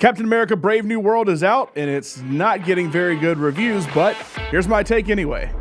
Captain America Brave New World is out, and it's not getting very good reviews, but here's my take anyway.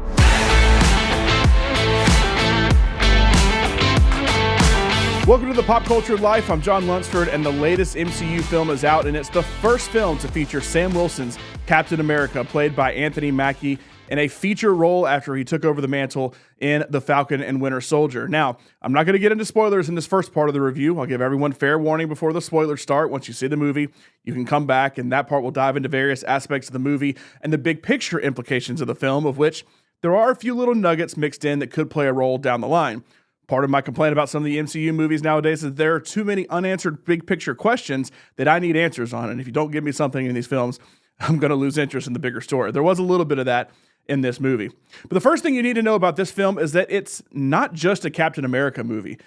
Welcome to the Pop Culture Life. I'm John Lunsford, and the latest MCU film is out, and it's the first film to feature Sam Wilson's Captain America, played by Anthony Mackie, in a feature role after he took over the mantle in The Falcon and Winter Soldier. Now, I'm not going to get into spoilers in this first part of the review. I'll give everyone fair warning before the spoilers start. Once you see the movie, you can come back, and that part will dive into various aspects of the movie and the big picture implications of the film, of which there are a few little nuggets mixed in that could play a role down the line. Part of my complaint about some of the MCU movies nowadays is there are too many unanswered big picture questions that I need answers on, and if you don't give me something in these films, I'm going to lose interest in the bigger story. There was a little bit of that in this movie. But the first thing you need to know about this film is that it's not just a Captain America movie.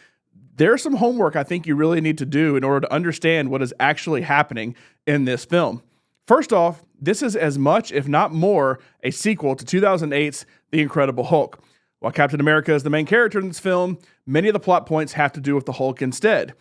There's some homework I think you really need to do in order to understand what is actually happening in this film. First off, this is as much, if not more, a sequel to 2008's The Incredible Hulk. While Captain America is the main character in this film, many of the plot points have to do with the Hulk instead.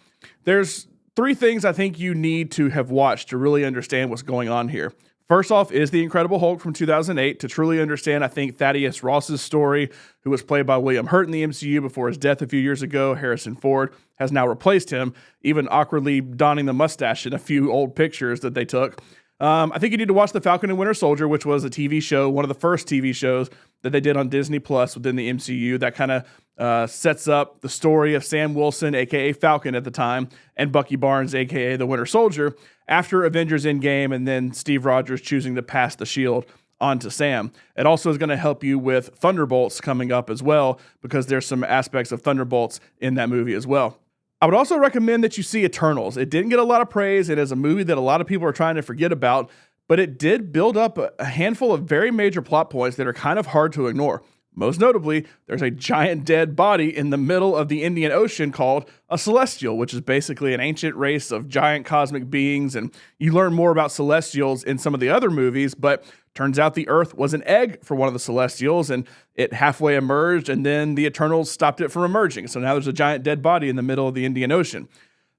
There's three things I think you need to have watched to really understand what's going on here. First off is The Incredible Hulk from 2008. To truly understand, I think, Thaddeus Ross's story, who was played by William Hurt in the MCU before his death a few years ago. Harrison Ford has now replaced him, even awkwardly donning the mustache in a few old pictures that they took. I think you need to watch The Falcon and Winter Soldier, which was a TV show, one of the first TV shows that they did on Disney Plus within the MCU that kind of sets up the story of Sam Wilson, a.k.a. Falcon at the time, and Bucky Barnes, a.k.a. the Winter Soldier, after Avengers Endgame and then Steve Rogers choosing to pass the shield on to Sam. It also is going to help you with Thunderbolts coming up as well, because there's some aspects of Thunderbolts in that movie as well. I would also recommend that you see Eternals. It didn't get a lot of praise. It is a movie that a lot of people are trying to forget about, but it did build up a handful of very major plot points that are kind of hard to ignore. Most notably, there's a giant dead body in the middle of the Indian Ocean called a Celestial, which is basically an ancient race of giant cosmic beings, and you learn more about Celestials in some of the other movies, but turns out the Earth was an egg for one of the Celestials, and it halfway emerged, and then the Eternals stopped it from emerging. So now there's a giant dead body in the middle of the Indian Ocean.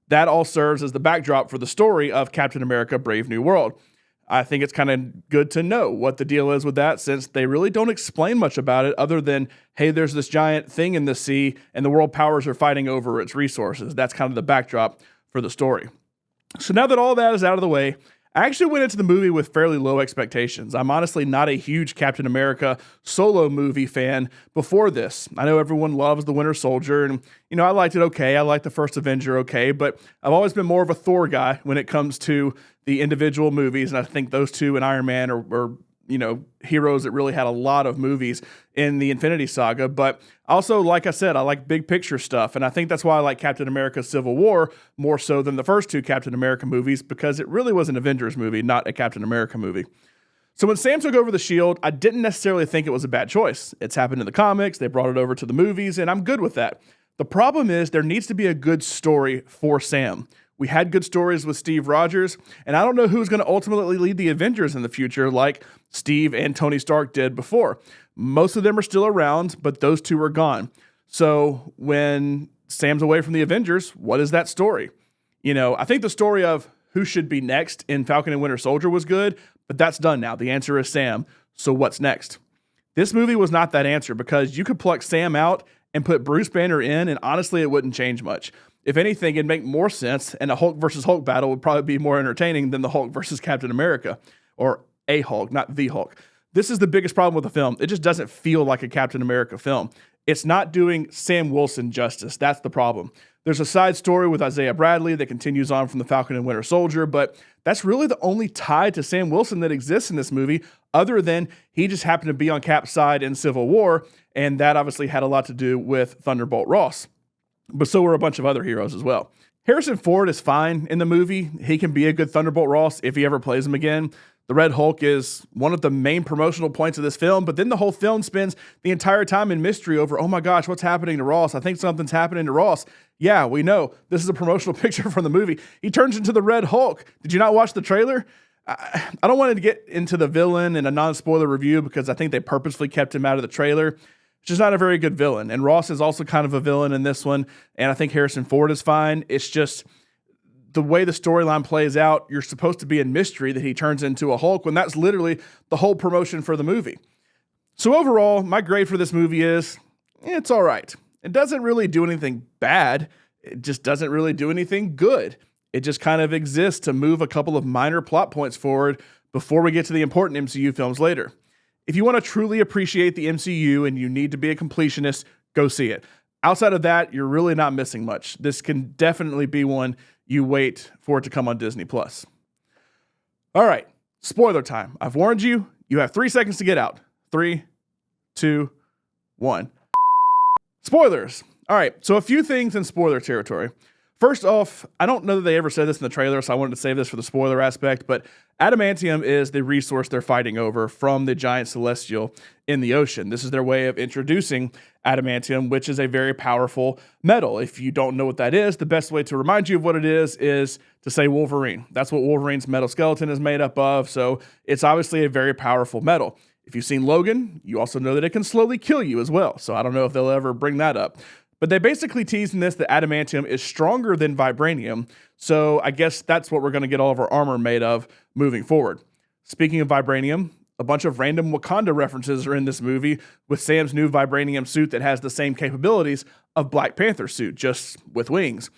That all serves as the backdrop for the story of Captain America Brave New World. I think it's kind of good to know what the deal is with that, since they really don't explain much about it other than, hey, there's this giant thing in the sea, and the world powers are fighting over its resources. That's kind of the backdrop for the story. So now that all that is out of the way, I actually went into the movie with fairly low expectations. I'm honestly not a huge Captain America solo movie fan before this. I know everyone loves The Winter Soldier, and, I liked it okay. I liked the first Avenger okay, but I've always been more of a Thor guy when it comes to the individual movies, and I think those two and Iron Man are heroes that really had a lot of movies in the Infinity Saga. But also, like I said, I like big picture stuff, and I think that's why I like Captain America Civil War more so than the first two Captain America movies, because it really was an Avengers movie, not a Captain America movie. So when Sam took over the shield, I didn't necessarily think it was a bad choice. It's happened in the comics, they brought it over to the movies, and I'm good with that. The problem is there needs to be a good story for Sam. We had good stories with Steve Rogers, and I don't know who's going to ultimately lead the Avengers in the future like Steve and Tony Stark did before. Most of them are still around, but those two are gone. So when Sam's away from the Avengers, what is that story? I think the story of who should be next in Falcon and Winter Soldier was good, but that's done now. The answer is Sam. So what's next? This movie was not that answer, because you could pluck Sam out and put Bruce Banner in, and honestly, it wouldn't change much. If anything, it'd make more sense, and a Hulk versus Hulk battle would probably be more entertaining than the Hulk versus Captain America, or a Hulk, not the Hulk. This is the biggest problem with the film. It just doesn't feel like a Captain America film. It's not doing Sam Wilson justice. That's the problem. There's a side story with Isaiah Bradley that continues on from the Falcon and Winter Soldier, but that's really the only tie to Sam Wilson that exists in this movie, other than he just happened to be on Cap's side in Civil War, and that obviously had a lot to do with Thunderbolt Ross. But so were a bunch of other heroes as well. Harrison Ford is fine in the movie. He can be a good Thunderbolt Ross if he ever plays him again. The Red Hulk is one of the main promotional points of this film, but then the whole film spends the entire time in mystery over, oh my gosh, what's happening to Ross? I think something's happening to Ross. Yeah, we know. This is a promotional picture from the movie. He turns into the Red Hulk. Did you not watch the trailer? I don't want to get into the villain in a non-spoiler review, because I think they purposefully kept him out of the trailer. Just not a very good villain. And Ross is also kind of a villain in this one. And I think Harrison Ford is fine. It's just the way the storyline plays out, you're supposed to be in mystery that he turns into a Hulk when that's literally the whole promotion for the movie. So overall, my grade for this movie is, it's all right. It doesn't really do anything bad. It just doesn't really do anything good. It just kind of exists to move a couple of minor plot points forward before we get to the important MCU films later. If you want to truly appreciate the MCU and you need to be a completionist, go see it. Outside of that, you're really not missing much. This can definitely be one you wait for it to come on Disney+. All right, spoiler time. I've warned you. You have 3 seconds to get out. 3, 2, 1. Spoilers. All right, so a few things in spoiler territory. First off, I don't know that they ever said this in the trailer, so I wanted to save this for the spoiler aspect, but adamantium is the resource they're fighting over from the giant celestial in the ocean. This is their way of introducing adamantium, which is a very powerful metal. If you don't know what that is, the best way to remind you of what it is to say Wolverine. That's what Wolverine's metal skeleton is made up of, so it's obviously a very powerful metal. If you've seen Logan, you also know that it can slowly kill you as well, so I don't know if they'll ever bring that up. But they basically tease in this that adamantium is stronger than vibranium, so I guess that's what we're going to get all of our armor made of moving forward. Speaking of vibranium, a bunch of random Wakanda references are in this movie with Sam's new vibranium suit that has the same capabilities of Black Panther's suit, just with wings.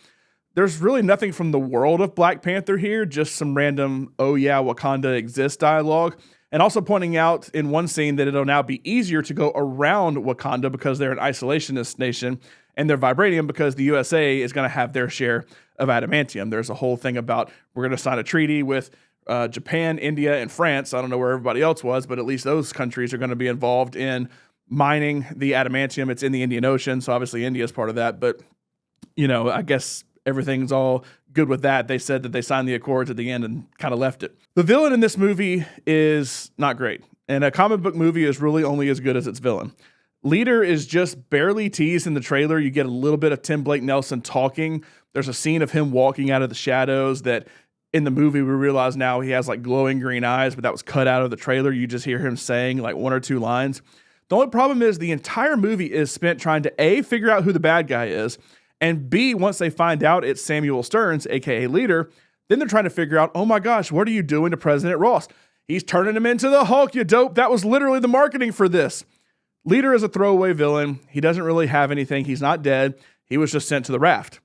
There's really nothing from the world of Black Panther here, just some random, oh yeah, Wakanda exists dialogue. And also pointing out in one scene that it'll now be easier to go around Wakanda because they're an isolationist nation, and their vibranium because the USA is going to have their share of adamantium. There's a whole thing about we're going to sign a treaty with Japan, India, and France. I don't know where everybody else was, but at least those countries are going to be involved in mining the adamantium. It's in the Indian Ocean, so obviously India is part of that. But, you know, I guess everything's all good with that. They said that they signed the accords at the end and kind of left it. The villain in this movie is not great, and a comic book movie is really only as good as its villain. Leader is just barely teased in the trailer. You get a little bit of Tim Blake Nelson talking. There's a scene of him walking out of the shadows that in the movie we realize now he has like glowing green eyes, but that was cut out of the trailer. You just hear him saying like 1 or 2 lines. The only problem is the entire movie is spent trying to A, figure out who the bad guy is, and B, once they find out it's Samuel Stearns, aka Leader, then they're trying to figure out, oh my gosh, what are you doing to President Ross? He's turning him into the Hulk, you dope. That was literally the marketing for this. Leader is a throwaway villain. He doesn't really have anything. He's not dead. He was just sent to the raft.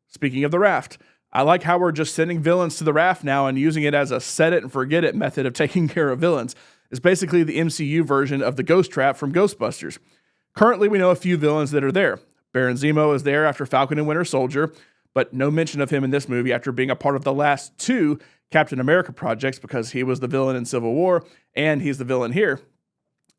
Speaking of the raft, I like how we're just sending villains to the raft now and using it as a set it and forget it method of taking care of villains. It's basically the MCU version of the Ghost Trap from Ghostbusters. Currently, we know a few villains that are there. Baron Zemo is there after Falcon and Winter Soldier, but no mention of him in this movie after being a part of the last 2 Captain America projects because he was the villain in Civil War and he's the villain here.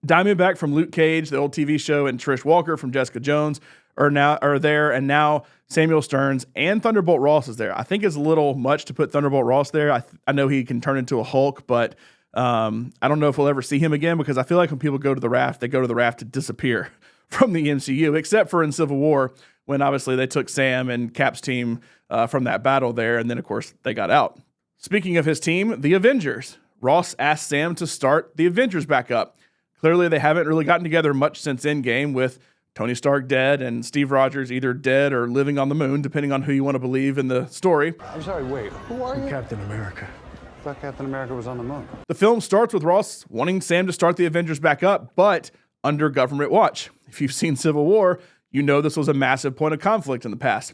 Diamondback from Luke Cage, the old TV show, and Trish Walker from Jessica Jones are there, and now Samuel Stearns and Thunderbolt Ross is there. I think it's a little much to put Thunderbolt Ross there. I know he can turn into a Hulk, but I don't know if we'll ever see him again because I feel like when people go to the raft, they go to the raft to disappear from the MCU, except for in Civil War when obviously they took Sam and Cap's team from that battle there, and then of course they got out. Speaking of his team, the Avengers. Ross asked Sam to start the Avengers back up. Clearly, they haven't really gotten together much since Endgame, with Tony Stark dead and Steve Rogers either dead or living on the moon, depending on who you want to believe in the story. I'm sorry, wait, who are you? Captain America. I thought Captain America was on the moon. The film starts with Ross wanting Sam to start the Avengers back up, but under government watch. If you've seen Civil War, you know this was a massive point of conflict in the past.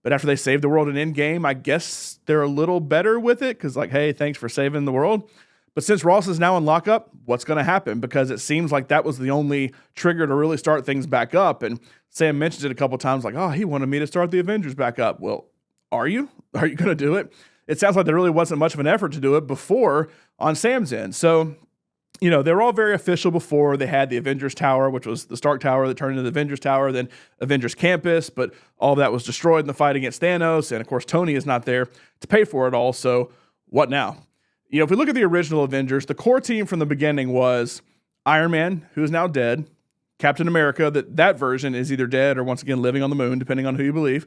But after they saved the world in Endgame, I guess they're a little better with it, because like, hey, thanks for saving the world. But since Ross is now in lockup, what's going to happen? Because it seems like that was the only trigger to really start things back up. And Sam mentions it a couple times like, oh, he wanted me to start the Avengers back up. Well, are you? Are you going to do it? It sounds like there really wasn't much of an effort to do it before on Sam's end. So, you know, they were all very official before. They had the Avengers Tower, which was the Stark Tower that turned into the Avengers Tower, then Avengers Campus, but all of that was destroyed in the fight against Thanos. And of course, Tony is not there to pay for it all. So what now? You know, if we look at the original Avengers, the core team from the beginning was Iron Man, who is now dead, Captain America, that version is either dead or once again living on the moon, depending on who you believe.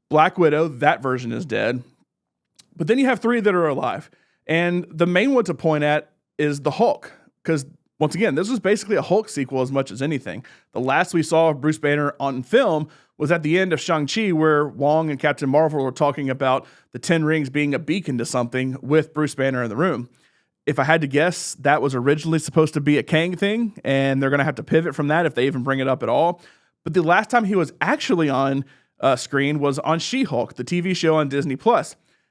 Black Widow, that version is dead. But then you have 3 that are alive. And the main one to point at is the Hulk, because Once again, this was basically a Hulk sequel as much as anything. The last we saw of Bruce Banner on film was at the end of Shang-Chi, where Wong and Captain Marvel were talking about the 10 rings being a beacon to something with Bruce Banner in the room. If I had to guess, that was originally supposed to be a Kang thing, and they're going to have to pivot from that if they even bring it up at all. But the last time he was actually on screen was on She-Hulk, the TV show on Disney+.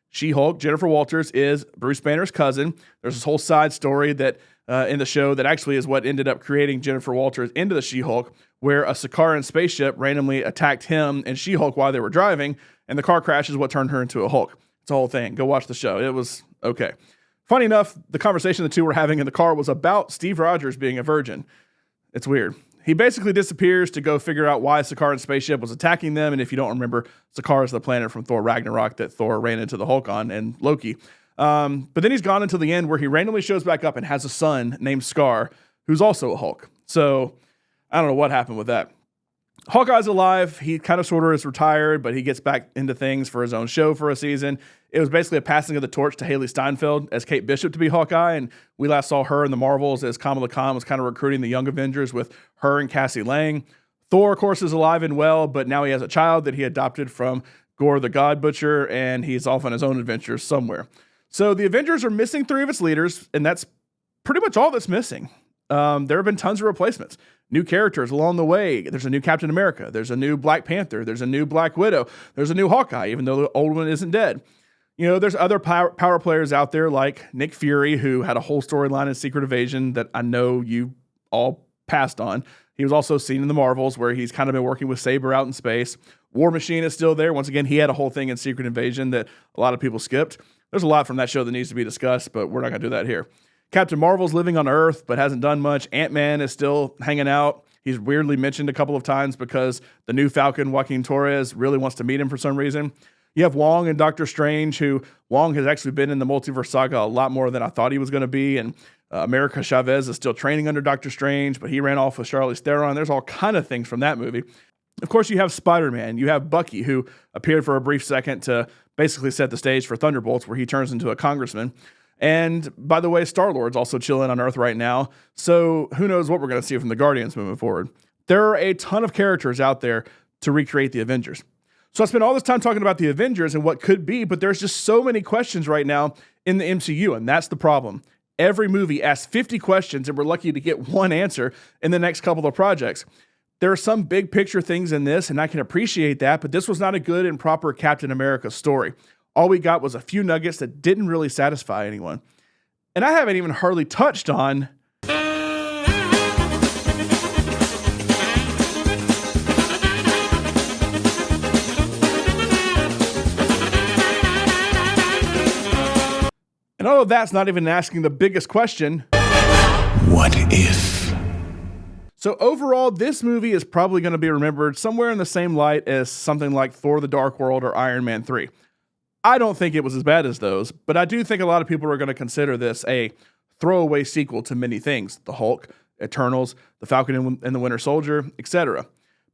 She-Hulk, Jennifer Walters, is Bruce Banner's cousin. There's this whole side story that in the show that actually is what ended up creating Jennifer Walters into the She-Hulk, where a Sakaran spaceship randomly attacked him and She-Hulk while they were driving, and the car crash is what turned her into a Hulk. It's a whole thing. Go watch the show. It was okay. Funny enough, the conversation the two were having in the car was about Steve Rogers being a virgin. It's weird. He basically disappears to go figure out why Sakaran's spaceship was attacking them, and if you don't remember, Sakaar is the planet from Thor Ragnarok that Thor ran into the Hulk on, and Loki. But then he's gone until the end where he randomly shows back up and has a son named Scar, who's also a Hulk. So I don't know what happened with that. Hawkeye's alive. He kind of sort of is retired, but he gets back into things for his own show for a season. It was basically a passing of the torch to Haley Steinfeld as Kate Bishop to be Hawkeye, and we last saw her in the Marvels as Kamala Khan was kind of recruiting the Young Avengers with her and Cassie Lang. Thor, of course, is alive and well, but now he has a child that he adopted from Gore the God Butcher, and he's off on his own adventures somewhere. So the Avengers are missing 3 of its leaders, and that's pretty much all that's missing. There have been tons of replacements. New characters along the way. There's a new Captain America. There's a new Black Panther. There's a new Black Widow. There's a new Hawkeye, even though the old one isn't dead. You know, there's other power players out there like Nick Fury, who had a whole storyline in Secret Invasion that I know you all passed on. He was also seen in the Marvels, where he's kind of been working with Saber out in space. War Machine is still there. Once again, he had a whole thing in Secret Invasion that a lot of people skipped. There's a lot from that show that needs to be discussed, but we're not going to do that here. Captain Marvel's living on Earth, but hasn't done much. Ant-Man is still hanging out. He's weirdly mentioned a couple of times because the new Falcon, Joaquin Torres, really wants to meet him for some reason. You have Wong and Doctor Strange, who Wong has actually been in the Multiverse Saga a lot more than I thought he was going to be, and America Chavez is still training under Doctor Strange, but he ran off with Charlize Theron. There's all kind of things from that movie. Of course, you have Spider-Man. You have Bucky, who appeared for a brief second to basically set the stage for Thunderbolts, where he turns into a congressman. And by the way, Star-Lord's also chilling on Earth right now. So who knows what we're going to see from the Guardians moving forward. There are a ton of characters out there to recreate the Avengers. So I spent all this time talking about the Avengers and what could be, but there's just so many questions right now in the MCU, and that's the problem. Every movie asks 50 questions, and we're lucky to get one answer in the next couple of projects. There are some big picture things in this, and I can appreciate that, but this was not a good and proper Captain America story. All we got was a few nuggets that didn't really satisfy anyone. And I haven't even hardly touched on and all of that's not even asking the biggest question. What if? So overall, this movie is probably going to be remembered somewhere in the same light as something like Thor: The Dark World or Iron Man 3. I don't think it was as bad as those, but I do think a lot of people are going to consider this a throwaway sequel to many things: the Hulk, Eternals, the Falcon and the Winter Soldier, etc.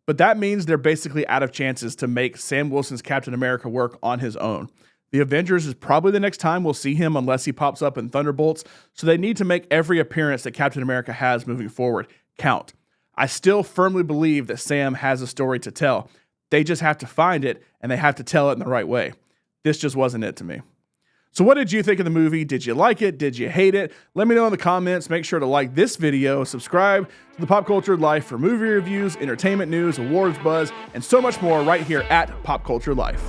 But that means they're basically out of chances to make Sam Wilson's Captain America work on his own. The Avengers is probably the next time we'll see him unless he pops up in Thunderbolts, so they need to make every appearance that Captain America has moving forward count. I still firmly believe that Sam has a story to tell. They just have to find it, and they have to tell it in the right way. This just wasn't it to me. So what did you think of the movie? Did you like it? Did you hate it? Let me know in the comments. Make sure to like this video, subscribe to The Pop Culture Life for movie reviews, entertainment news, awards buzz, and so much more right here at Pop Culture Life.